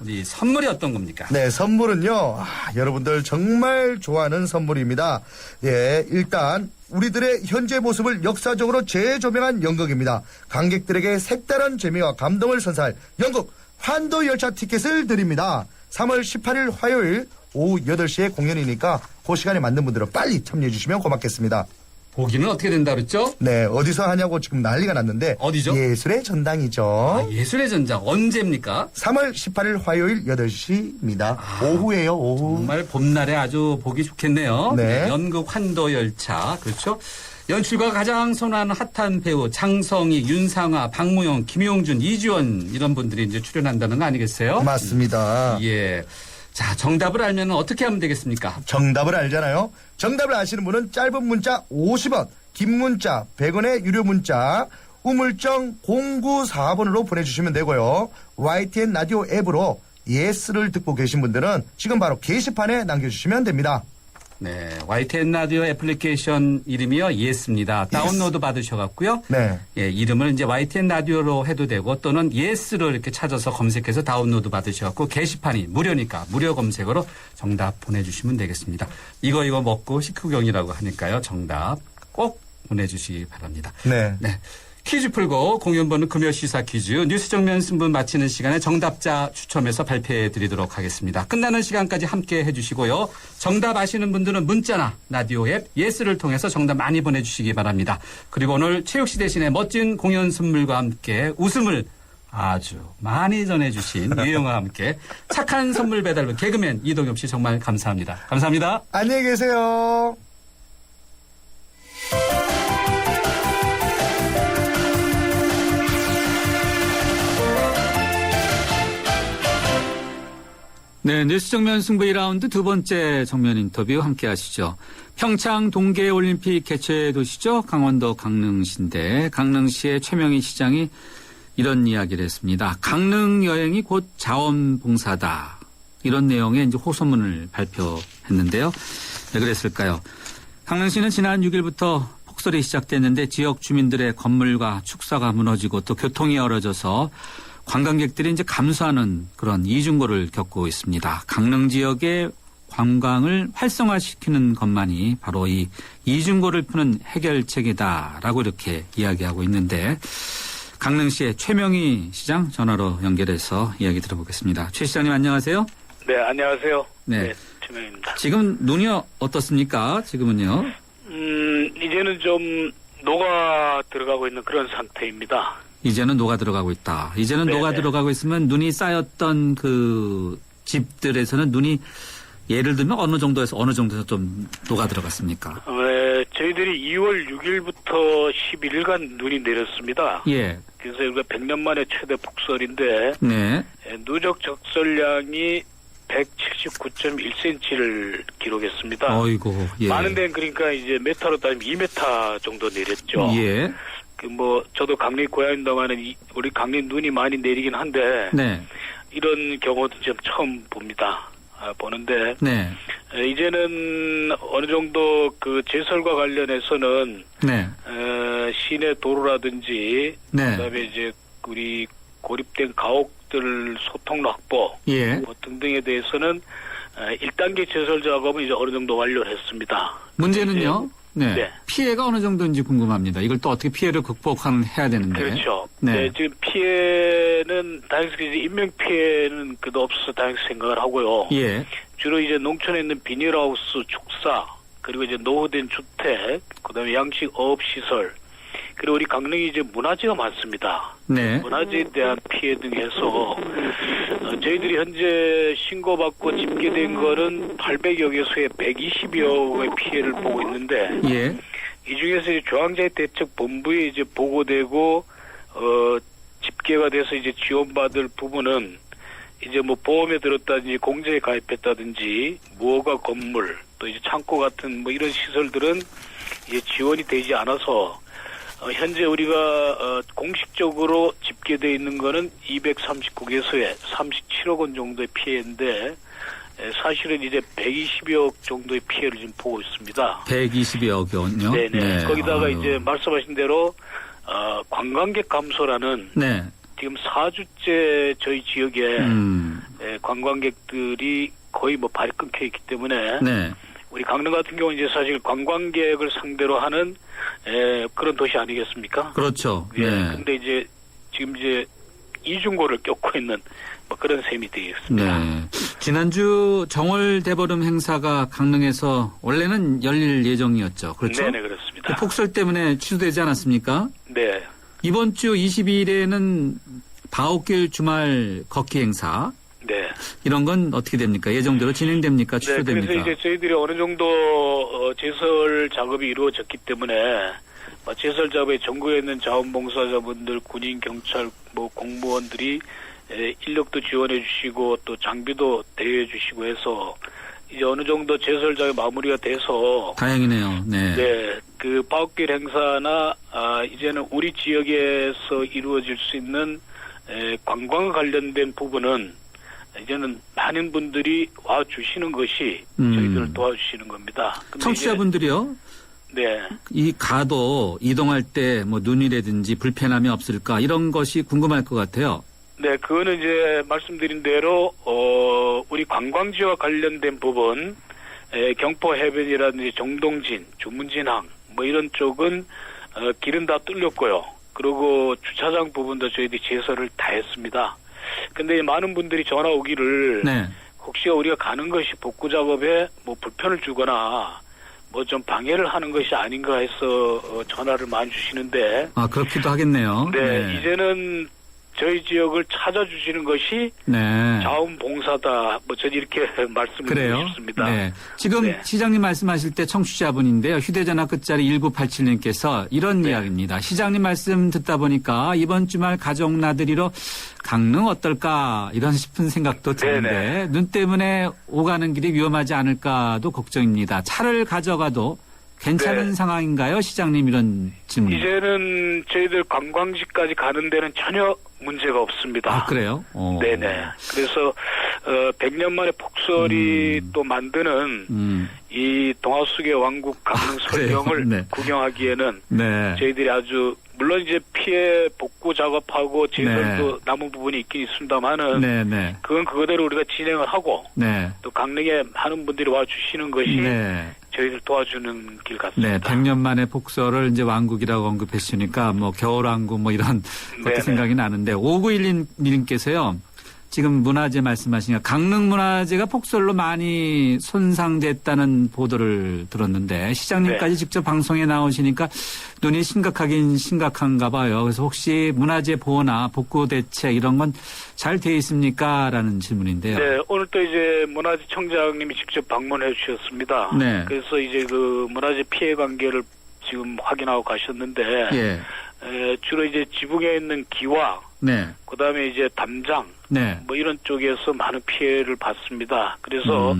우리 선물이 어떤 겁니까? 네, 선물은요. 여러분들 정말 좋아하는 선물입니다. 예, 일단 우리들의 현재 모습을 역사적으로 재조명한 연극입니다. 관객들에게 색다른 재미와 감동을 선사할 연극 환도 열차 티켓을 드립니다. 3월 18일 화요일 오후 8시에 공연이니까 그 시간에 맞는 분들은 빨리 참여해 주시면 고맙겠습니다. 보기는 어떻게 된다 그랬죠? 네, 어디서 하냐고 지금 난리가 났는데. 어디죠? 예술의 전당이죠. 아, 예술의 전당 언제입니까? 3월 18일 화요일 8시입니다. 오후예요, 오후. 정말 봄날에 아주 보기 좋겠네요. 네. 연극 환도 열차. 그렇죠? 연출가 가장 선호하는 핫한 배우 장성희, 윤상아, 박무영, 김용준, 이주원 이런 분들이 이제 출연한다는 거 아니겠어요? 맞습니다. 예. 자, 정답을 알면 어떻게 하면 되겠습니까? 정답을 알잖아요. 정답을 아시는 분은 짧은 문자 50원, 긴 문자 100원의 유료 문자, 우물정 094번으로 보내주시면 되고요. YTN 라디오 앱으로 예스를 듣고 계신 분들은 지금 바로 게시판에 남겨주시면 됩니다. 네, YTN 라디오 애플리케이션 이름이요 예스입니다. 다운로드 받으셔갖고요. 네. 예, 이름을 이제 YTN 라디오로 해도 되고 또는 예스로 이렇게 찾아서 검색해서 다운로드 받으셔갖고 게시판이 무료니까 무료 검색으로 정답 보내주시면 되겠습니다. 이거 먹고 식후경이라고 하니까요. 정답 꼭 보내주시기 바랍니다. 네. 네. 퀴즈 풀고 공연 보는 금요 시사 퀴즈 뉴스 정면 승부 마치는 시간에 정답자 추첨해서 발표해 드리도록 하겠습니다. 끝나는 시간까지 함께 해주시고요. 정답 아시는 분들은 문자나 라디오 앱 예스를 통해서 정답 많이 보내주시기 바랍니다. 그리고 오늘 최욱 씨 대신에 멋진 공연 선물과 함께 웃음을 아주 많이 전해주신 유영아와 함께 착한 선물 배달부 개그맨 이동엽 씨 정말 감사합니다. 감사합니다. 안녕히 계세요. 네, 뉴스 정면 승부 2라운드 두 번째 정면 인터뷰 함께 하시죠. 평창 동계올림픽 개최 도시죠. 강원도 강릉시인데 강릉시의 최명희 시장이 이런 이야기를 했습니다. 강릉 여행이 곧 자원봉사다. 이런 내용의 이제 호소문을 발표했는데요. 왜 그랬을까요? 강릉시는 지난 6일부터 폭설이 시작됐는데 지역 주민들의 건물과 축사가 무너지고 또 교통이 얼어져서 관광객들이 이제 감소하는 그런 이중고를 겪고 있습니다. 강릉 지역의 관광을 활성화시키는 것만이 바로 이 이중고를 푸는 해결책이다라고 이렇게 이야기하고 있는데 강릉시의 최명희 시장 전화로 연결해서 이야기 들어보겠습니다. 최 시장님 안녕하세요. 네, 안녕하세요. 네, 최명희입니다. 지금 눈이 어떻습니까? 지금은요? 이제는 좀 녹아 들어가고 있는 그런 상태입니다. 이제는 녹아 들어가고 있다. 이제는 네네. 녹아 들어가고 있으면 눈이 쌓였던 그 집들에서는 눈이 예를 들면 어느 정도에서 좀 녹아 들어갔습니까? 저희들이 2월 6일부터 11일간 눈이 내렸습니다. 예. 그래서 우리가 100년 만에 최대 폭설인데 네. 누적 적설량이 179.1cm를 기록했습니다. 어이고, 예. 많은 데는 그러니까 이제 메타로 따지면 2m 정도 내렸죠. 예. 저도 강릉 고향입니다만은 우리 강릉 눈이 많이 내리긴 한데 네. 이런 경우도 좀 처음 봅니다. 보는데 네. 이제는 어느 정도 그 제설과 관련해서는 네. 시내 도로라든지 네. 그다음에 이제 우리 고립된 가옥들 소통 확보 예. 뭐 등등에 대해서는 1단계 제설 작업은 이제 어느 정도 완료를 했습니다. 문제는요. 네. 네. 피해가 어느 정도인지 궁금합니다. 이걸 또 어떻게 피해를 극복해야 되는데. 그렇죠. 네. 네, 지금 피해는 다행스럽게 이제 인명 피해는 그도 없어서 다행스럽게 생각을 하고요. 예. 주로 이제 농촌에 있는 비닐하우스, 축사, 그리고 이제 노후된 주택, 그다음에 양식 어업 시설, 그리고 우리 강릉이 이제 문화재가 많습니다. 네. 문화재에 대한 피해 등 해서 저희들이 현재 신고받고 집계된 거는 800여 개소의 120여 의 피해를 보고 있는데 예. 이 중에서 이제 중앙재해대책본부에 이제 보고되고 집계가 돼서 이제 지원받을 부분은 이제 뭐 보험에 들었다든지 공제에 가입했다든지 무허가 건물 또 이제 창고 같은 뭐 이런 시설들은 이제 지원이 되지 않아서 현재 우리가 공식적으로 집계되어 있는 거는 239개소에 37억 원 정도의 피해인데 사실은 이제 120억 정도의 피해를 지금 보고 있습니다. 120억 원요? 네네. 네. 거기다가 이제 말씀하신 대로 관광객 감소라는 네. 지금 4주째 저희 지역에 관광객들이 거의 뭐 발이 끊겨 있기 때문에 네. 우리 강릉 같은 경우는 이제 사실 관광객을 상대로 하는 그런 도시 아니겠습니까? 그렇죠. 예. 네. 근데 이제 지금 이제 이중고를 겪고 있는 뭐 그런 셈이 되겠습니다. 네. 지난주 정월 대보름 행사가 강릉에서 원래는 열릴 예정이었죠. 그렇죠? 네네, 그렇습니다. 그 폭설 때문에 취소되지 않았습니까? 네. 이번 주 22일에는 바오길 주말 걷기 행사. 네. 이런 건 어떻게 됩니까? 예정대로 진행됩니까? 취소됩니까? 네, 그래서 이제 저희들이 어느 정도 제설 작업이 이루어졌기 때문에 제설 작업에 전국에 있는 자원봉사자분들, 군인, 경찰, 뭐 공무원들이 인력도 지원해 주시고 또 장비도 대여해 주시고 해서 이제 어느 정도 제설 작업 마무리가 돼서 다행이네요. 네. 네, 그 바웃길 행사나 이제는 우리 지역에서 이루어질 수 있는 관광 관련된 부분은 이제는 많은 분들이 와 주시는 것이 저희들을 도와주시는 겁니다. 청취자분들이요? 네. 이 가도 이동할 때 뭐 눈이라든지 불편함이 없을까 이런 것이 궁금할 것 같아요. 네, 그거는 이제 말씀드린 대로 우리 관광지와 관련된 부분, 경포 해변이라든지 정동진, 주문진항 뭐 이런 쪽은 길은 다 뚫렸고요. 그리고 주차장 부분도 저희들이 제설을 다 했습니다. 근데 많은 분들이 전화 오기를 네. 혹시 우리가 가는 것이 복구 작업에 뭐 불편을 주거나 뭐 좀 방해를 하는 것이 아닌가 해서 전화를 많이 주시는데 그렇기도 하겠네요. 네, 이제는 저희 지역을 찾아주시는 것이 네. 자원봉사다. 뭐 저는 이렇게 말씀을 드리고 싶습니다. 네. 지금 네. 시장님 말씀하실 때 청취자분인데요. 휴대전화 끝자리 1987님께서 이런 이야기입니다. 시장님 말씀 듣다 보니까 이번 주말 가족 나들이로 강릉 어떨까 이런 싶은 생각도 드는데 눈 때문에 오가는 길이 위험하지 않을까도 걱정입니다. 차를 가져가도 괜찮은 상황인가요? 시장님 이런 질문. 이제는 저희들 관광지까지 가는 데는 전혀 문제가 없습니다. 아, 그래요? 네네. 그래서 100년 만에 폭설이 또 만드는 이 동화 속의 왕국 강릉 설경을 네. 구경하기에는 네. 저희들이 아주 물론 이제 피해 복구 작업하고 저희들도 남은 부분이 있긴 있습니다만은 네. 그건 그거대로 우리가 진행을 하고 네. 또 강릉에 많은 분들이 와주시는 것이 네. 저희들 도와주는 길 같습니다. 네, 100년 만에 폭설을 이제 왕국이라고 언급했으니까 뭐 겨울왕국 뭐 이런 것도 생각이 나는데 5912님께서요. 지금 문화재 말씀하시니까 강릉 문화재가 폭설로 많이 손상됐다는 보도를 들었는데 시장님까지 직접 방송에 나오시니까 눈이 심각하긴 심각한가 봐요. 그래서 혹시 문화재 보호나 복구 대책 이런 건 잘 돼 있습니까? 라는 질문인데요. 네, 오늘 또 이제 문화재청장님이 직접 방문해 주셨습니다. 네. 그래서 이제 그 문화재 피해 관계를 지금 확인하고 가셨는데 예. 주로 이제 지붕에 있는 기와 네. 그다음에 이제 담장 네. 뭐 이런 쪽에서 많은 피해를 받습니다. 그래서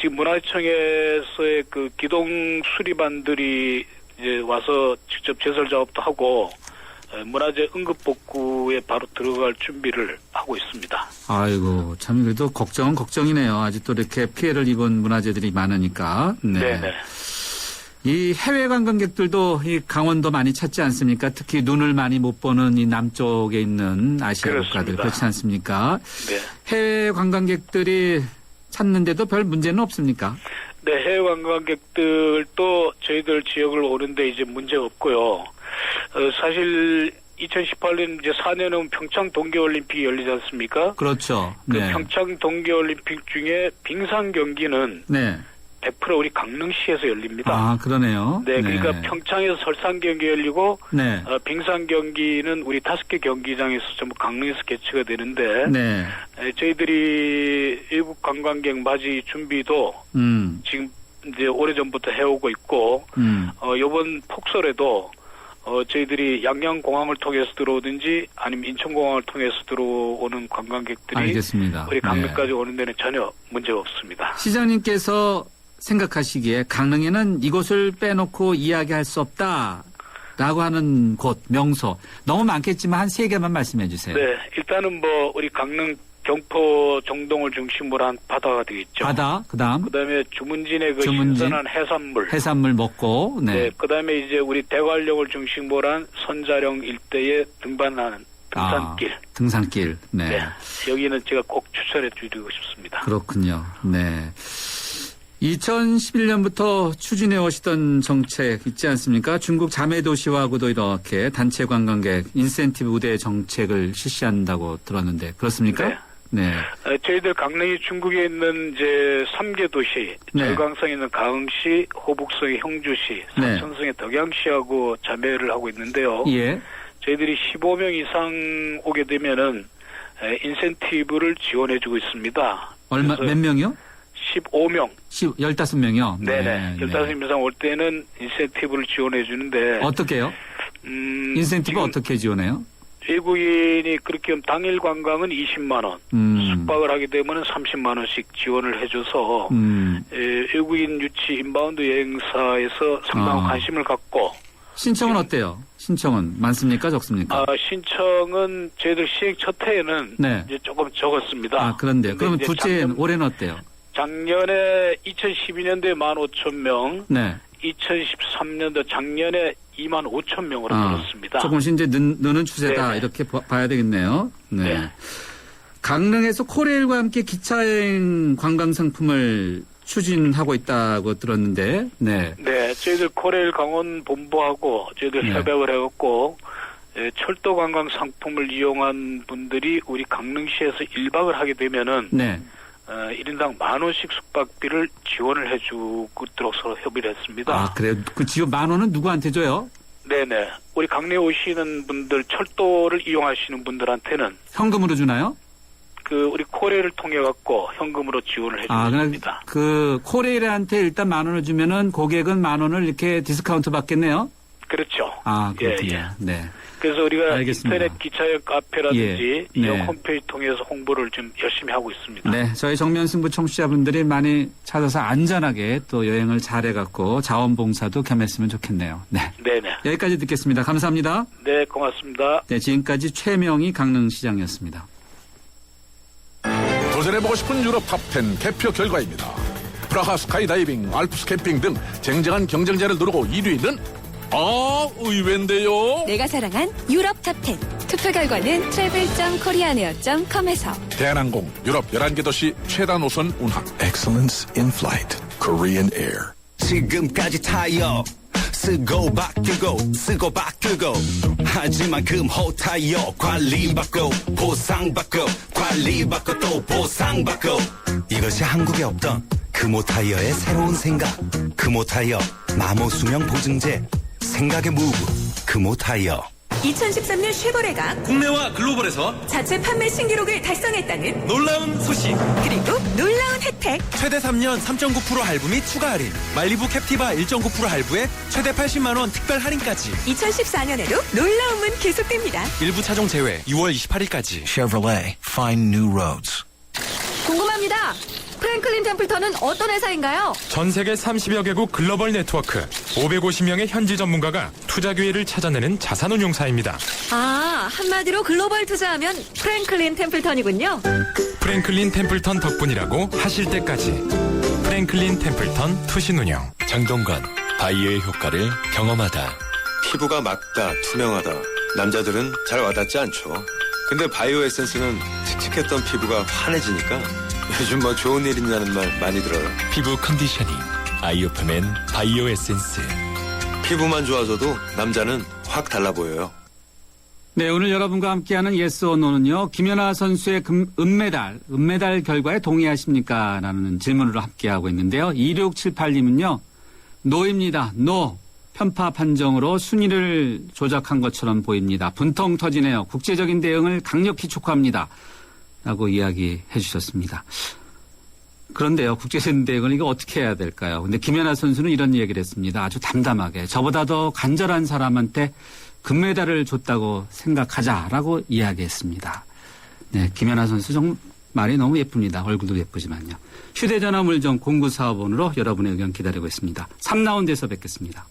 지금 문화재청에서의 그 기동 수리반들이 이제 와서 직접 제설 작업도 하고 문화재 응급 복구에 바로 들어갈 준비를 하고 있습니다. 아이고 참 그래도 걱정은 걱정이네요. 아직도 이렇게 피해를 입은 문화재들이 많으니까. 네. 이 해외 관광객들도 이 강원도 많이 찾지 않습니까? 특히 눈을 많이 못 보는 이 남쪽에 있는 아시아 국가들 그렇지 않습니까? 네. 해외 관광객들이 찾는데도 별 문제는 없습니까? 네, 해외 관광객들도 저희들 지역을 오는데 이제 문제 없고요. 사실 2018년 이제 4년은 평창 동계올림픽이 열리지 않습니까? 그렇죠. 그 네. 평창 동계올림픽 중에 빙상 경기는 네. 100% 우리 강릉시에서 열립니다. 아, 그러네요. 네, 그러니까 평창에서 설상 경기 열리고 네. 빙상 경기는 우리 5개 경기장에서 전부 강릉에서 개최가 되는데 네. 저희들이 외국 관광객 맞이 준비도 지금 이제 오래전부터 해오고 있고 이번 폭설에도 저희들이 양양공항을 통해서 들어오든지 아니면 인천공항을 통해서 들어오는 관광객들이 알겠습니다. 우리 강릉까지 오는 데는 전혀 문제가 없습니다. 시장님께서 생각하시기에 강릉에는 이곳을 빼놓고 이야기할 수 없다라고 하는 곳, 명소 너무 많겠지만 한 3개만 말씀해 주세요. 네, 일단은 뭐 우리 강릉 경포 정동을 중심으로 한 바다가 되겠죠. 바다, 그다음에 주문진의 그 신선한 해산물 먹고, 네. 그다음에 이제 우리 대관령을 중심으로 한 선자령 일대에 등반하는 등산길. 등산길. 네. 네. 여기는 제가 꼭 추천해 드리고 싶습니다. 그렇군요. 네. 2011년부터 추진해 오시던 정책 있지 않습니까? 중국 자매도시하고도 이렇게 단체 관광객 인센티브 우대 정책을 실시한다고 들었는데 그렇습니까? 네. 저희들 강릉이 중국에 있는 이제 3개 도시, 절강성에 있는 가흥시, 호북성의 형주시, 사천성의 덕양시하고 자매를 하고 있는데요. 예. 저희들이 15명 이상 오게 되면은 인센티브를 지원해주고 있습니다. 얼마 몇 명이요? 15명. 15명이요? 네네. 15명 이상 올 때는 인센티브를 지원해 주는데. 어떻게요? 인센티브 어떻게 지원해요? 외국인이 그렇게 하면 당일 관광은 20만 원, 숙박을 하게 되면 30만 원씩 지원을 해줘서 외국인 유치 인바운드 여행사에서 상당한 관심을 갖고. 신청은 어때요? 신청은 많습니까? 적습니까? 신청은 저희들 시행 첫 해에는 이제 조금 적었습니다. 아, 그런데요. 그러면 둘째 올해는 어때요? 작년에 2012년도에 15,000명, 네. 2013년도 작년에 25,000명으로 늘었습니다. 조금씩 이제 느는 추세다 네네. 이렇게 봐야 되겠네요. 네. 강릉에서 코레일과 함께 기차여행 관광 상품을 추진하고 있다고 들었는데, 네. 네, 저희들 코레일 강원 본부하고 저희들 협약을 해갖고 철도 관광 상품을 이용한 분들이 우리 강릉시에서 1박을 하게 되면은 1인당 10,000원씩 숙박비를 지원을 해주도록 서로 협의를 했습니다. 아, 그래요? 그 지원 10,000원은 누구한테 줘요? 네네. 우리 강릉에 오시는 분들, 철도를 이용하시는 분들한테는 현금으로 주나요? 우리 코레일을 통해 갖고 현금으로 지원을 해주십니다. 그 코레일한테 일단 10,000원을 주면은 고객은 10,000원을 이렇게 디스카운트 받겠네요. 그렇죠. 아, 그렇군요. 예, 예. 네. 그래서 우리가 알겠습니다. 인터넷 기차역 카페라든지 예, 네. 홈페이지 통해서 홍보를 좀 열심히 하고 있습니다. 네, 저희 정면승부 청취자분들이 많이 찾아서 안전하게 또 여행을 잘해갖고 자원봉사도 겸했으면 좋겠네요. 네. 네네. 여기까지 듣겠습니다. 감사합니다. 네, 고맙습니다. 네, 지금까지 최명희 강릉시장이었습니다. 도전해보고 싶은 유럽 탑10 개표 결과입니다. 프라하 스카이다이빙, 알프스 캠핑 등 쟁쟁한 경쟁자를 누르고 1위는 의외인데요. 내가 사랑한 유럽 탑10. 투표 결과는 travel.koreanair.com에서 대한항공 유럽 11개 도시 최다 노선 운항. Excellence in flight. Korean Air. 지금까지 타이어 쓰고 바꾸고 쓰고 바꾸고 하지만 금호 타이어 관리받고 보상받고 관리받고 또 보상받고 이것이 한국에 없던 금호 타이어의 새로운 생각. 금호 타이어 마모수명 보증제 생각의 무브 금호 타이어. 2013년 쉐보레가 국내와 글로벌에서 자체 판매 신기록을 달성했다는 놀라운 소식. 그리고 놀라운 혜택. 최대 3년 3.9% 할부 및 추가 할인. 말리부 캡티바 1.9% 할부에 최대 80만 원 특별 할인까지. 2014년에도 놀라움은 계속됩니다. 일부 차종 제외 6월 28일까지. Chevrolet. Find new roads. 궁금합니다. 프랭클린 템플턴은 어떤 회사인가요? 전 세계 30여 개국 글로벌 네트워크 550명의 현지 전문가가 투자 기회를 찾아내는 자산운용사입니다. 아, 한마디로 글로벌 투자하면 프랭클린 템플턴이군요. 프랭클린 템플턴 덕분이라고 하실 때까지. 프랭클린 템플턴 투신운용. 장동건. 바이오의 효과를 경험하다. 피부가 맑다, 투명하다. 남자들은 잘 와닿지 않죠. 근데 바이오 에센스는 칙칙했던 피부가 환해지니까 요즘 뭐 좋은 일 있냐는 말 많이 들어요. 피부 컨디셔닝. 아이오프맨 바이오 에센스. 피부만 좋아져도 남자는 확 달라 보여요. 네, 오늘 여러분과 함께하는 예스 오 노는요. 김연아 선수의 은메달 결과에 동의하십니까? 라는 질문으로 함께하고 있는데요. 2678님은요. 노입니다. 노. 편파 판정으로 순위를 조작한 것처럼 보입니다. 분통 터지네요. 국제적인 대응을 강력히 촉구합니다. 라고 이야기해 주셨습니다. 그런데요, 국제적인 대응을 이거 어떻게 해야 될까요? 근데 김연아 선수는 이런 얘기를 했습니다. 아주 담담하게. 저보다 더 간절한 사람한테 금메달을 줬다고 생각하자라고 이야기했습니다. 네, 김연아 선수 정말 말이 너무 예쁩니다. 얼굴도 예쁘지만요. 휴대전화 물정 0945번으로 여러분의 의견 기다리고 있습니다. 3라운드에서 뵙겠습니다.